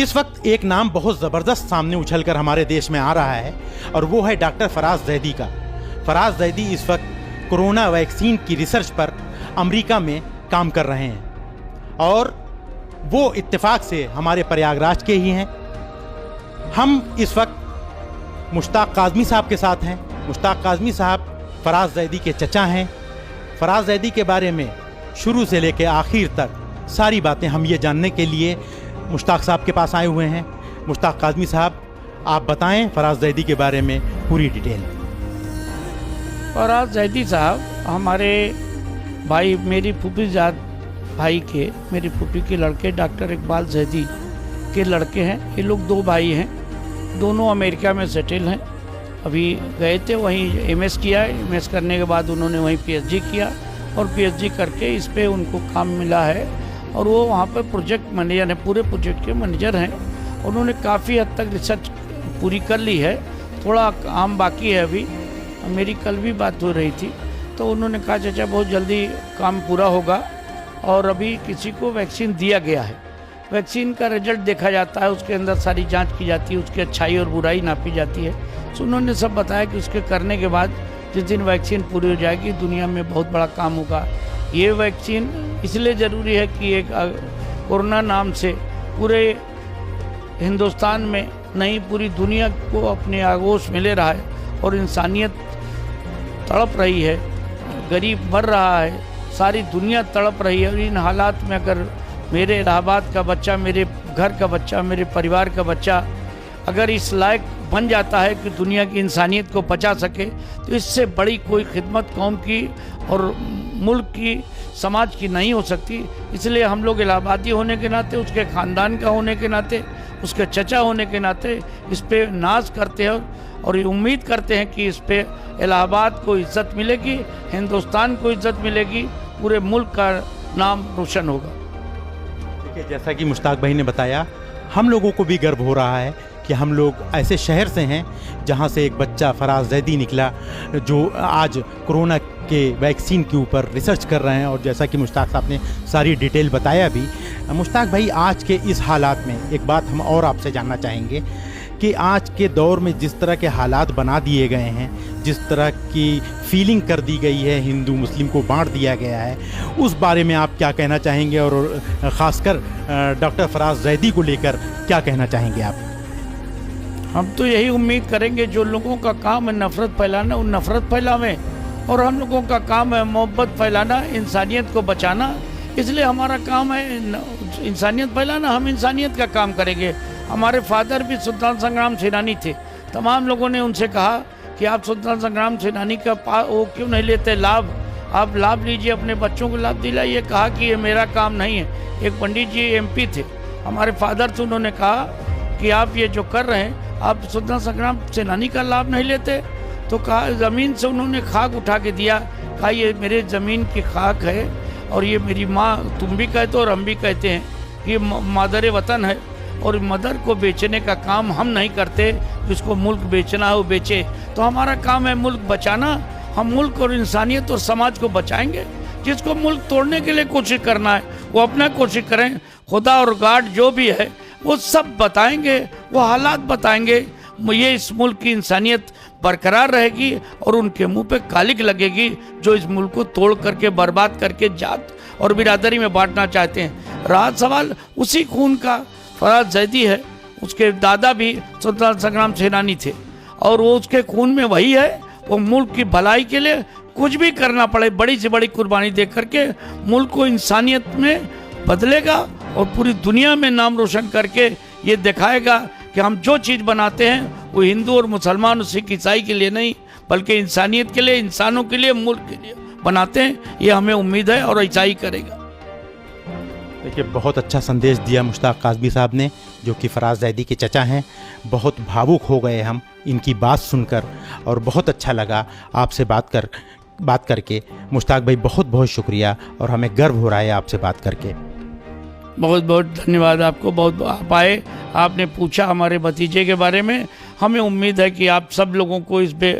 इस वक्त एक नाम बहुत ज़बरदस्त सामने उछलकर हमारे देश में आ रहा है और वो है डॉक्टर फराज ज़ैदी का। फराज ज़ैदी इस वक्त कोरोना वैक्सीन की रिसर्च पर अमेरिका में काम कर रहे हैं और वो इत्तेफाक से हमारे प्रयागराज के ही हैं। हम इस वक्त मुश्ताक काज़मी साहब के साथ हैं। मुश्ताक काज़मी साहब फराज ज़ैदी के चचा हैं। फराज ज़ैदी के बारे में शुरू से लेकर आखिर तक सारी बातें हम ये जानने के लिए मुश्ताक साहब के पास आए हुए हैं। मुश्ताक काज़मी साहब, आप बताएं फराज ज़ैदी के बारे में पूरी डिटेल। फराज ज़ैदी साहब हमारे भाई, मेरी फूफी जात भाई के, मेरी फूफी के लड़के डॉक्टर इकबाल ज़ैदी के लड़के हैं। ये लोग दो भाई हैं, दोनों अमेरिका में सेटल हैं। अभी गए थे, वहीं एमएस किया। एमएस करने के बाद उन्होंने वहीं पीएचडी किया और पीएचडी करके इस पे उनको काम मिला है और वो वहाँ पर प्रोजेक्ट मैनेजर हैं, पूरे प्रोजेक्ट के मैनेजर हैं। उन्होंने काफ़ी हद तक रिसर्च पूरी कर ली है, थोड़ा काम बाकी है अभी। मेरी कल भी बात हो रही थी तो उन्होंने कहा चाचा बहुत जल्दी काम पूरा होगा और अभी किसी को वैक्सीन दिया गया है। वैक्सीन का रिजल्ट देखा जाता है, उसके अंदर सारी जांच की जाती है, उसकी अच्छाई और बुराई नापी जाती है। तो उन्होंने सब बताया कि उसके करने के बाद जिस दिन वैक्सीन पूरी हो जाएगी दुनिया में बहुत बड़ा काम होगा। ये वैक्सीन इसलिए ज़रूरी है कि एक कोरोना नाम से पूरे हिंदुस्तान में नहीं पूरी दुनिया को अपने आगोश मिले रहा है और इंसानियत तड़प रही है, गरीब मर रहा है, सारी दुनिया तड़प रही है। और इन हालात में अगर मेरे इलाहाबाद का बच्चा, मेरे घर का बच्चा, मेरे परिवार का बच्चा अगर इस लायक बन जाता है कि दुनिया की इंसानियत को बचा सके तो इससे बड़ी कोई खिदमत कौम की और मुल्क की, समाज की नहीं हो सकती। इसलिए हम लोग इलाहाबादी होने के नाते, उसके ख़ानदान का होने के नाते, उसके चचा होने के नाते इस पे नाज करते हैं और ये उम्मीद करते हैं कि इस पे इलाहाबाद को इज़्ज़त मिलेगी, हिंदुस्तान को इज़्ज़त मिलेगी, पूरे मुल्क का नाम रोशन होगा। देखिए, जैसा कि मुश्ताक भाई ने बताया, हम लोगों को भी गर्व हो रहा है कि हम लोग ऐसे शहर से हैं जहां से एक बच्चा फराज ज़ैदी निकला जो आज कोरोना के वैक्सीन के ऊपर रिसर्च कर रहे हैं। और जैसा कि मुश्ताक साहब ने सारी डिटेल बताया भी। मुश्ताक भाई, आज के इस हालात में एक बात हम और आपसे जानना चाहेंगे कि आज के दौर में जिस तरह के हालात बना दिए गए हैं, जिस तरह की फीलिंग कर दी गई है, हिंदू मुस्लिम को बांट दिया गया है, उस बारे में आप क्या कहना चाहेंगे और ख़ासकर डॉक्टर फराज ज़ैदी को लेकर क्या कहना चाहेंगे आप? हम तो यही उम्मीद करेंगे, जो लोगों का काम है नफ़रत फैलाना, वो नफ़रत फैलावें, और हम लोगों का काम है मोहब्बत फैलाना, इंसानियत को बचाना। इसलिए हमारा काम है इंसानियत फैलाना, हम इंसानियत का काम करेंगे। हमारे फादर भी सुल्तान संग्राम सेनानी थे। तमाम लोगों ने उनसे कहा कि आप सुल्तान संग्राम सेनानी का वो क्यों नहीं लेते लाभ, आप लाभ लीजिए, अपने बच्चों को लाभ दिलाइए। कहा कि ये मेरा काम नहीं है। एक पंडित जी एमपी थे, हमारे फादर थे, उन्होंने कहा कि आप ये जो कर रहे हैं, आप सुल्तान संग्राम सेनानी का लाभ नहीं लेते। तो कहा, ज़मीन से उन्होंने खाक उठा के दिया, कहा ये मेरे ज़मीन की खाक है और ये मेरी माँ, तुम भी कहते हो और हम भी कहते हैं, ये मादर वतन है और मदर को बेचने का काम हम नहीं करते। जिसको मुल्क बेचना है वो बेचे। तो हमारा काम है मुल्क बचाना। हम मुल्क और इंसानियत और समाज को बचाएंगे। जिसको मुल्क तोड़ने के लिए कोशिश करना है वो अपना कोशिश करें। खुदा और गार्ड जो भी है वो सब बताएंगे, वो हालात बताएंगे। ये इस मुल्क की इंसानियत बरकरार रहेगी और उनके मुंह पे कालिक लगेगी जो इस मुल्क को तोड़ करके, बर्बाद करके जात और बिरादरी में बांटना चाहते हैं। रहा सवाल उसी खून का, फराज ज़ैदी है, उसके दादा भी सुल्तान संग्राम सेनानी थे और वो उसके खून में वही है। वो मुल्क की भलाई के लिए कुछ भी करना पड़े, बड़ी से बड़ी कुर्बानी दे करके मुल्क को इंसानियत में बदलेगा और पूरी दुनिया में नाम रोशन करके ये दिखाएगा कि हम जो चीज़ बनाते हैं वो हिंदू और मुसलमान, सिख, ईसाई के लिए नहीं बल्कि इंसानियत के लिए, इंसानों के लिए, मुल्क के लिए बनाते हैं। ये हमें उम्मीद है और ऐसा ही करेगा। देखिए, बहुत अच्छा संदेश दिया मुश्ताक काज़मी साहब ने, जो कि फराज ज़ैदी के चचा हैं। बहुत भावुक हो गए हम इनकी बात सुनकर और बहुत अच्छा लगा आपसे बात करके। मुश्ताक भाई, बहुत बहुत शुक्रिया और हमें गर्व हो रहा है आपसे बात करके। बहुत बहुत धन्यवाद आपको। बहुत आप आए, आपने पूछा हमारे भतीजे के बारे में। हमें उम्मीद है कि आप सब लोगों को इस पे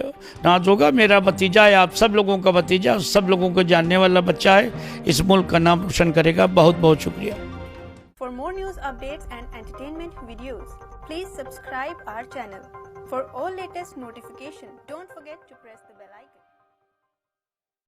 नाज होगा। मेरा भतीजा है, आप सब लोगों का भतीजा, सब लोगों को जानने वाला बच्चा है, इस मुल्क का नाम रोशन करेगा। बहुत बहुत शुक्रिया। For more news updates and entertainment videos, please subscribe our channel. For all latest notification, don't forget to press the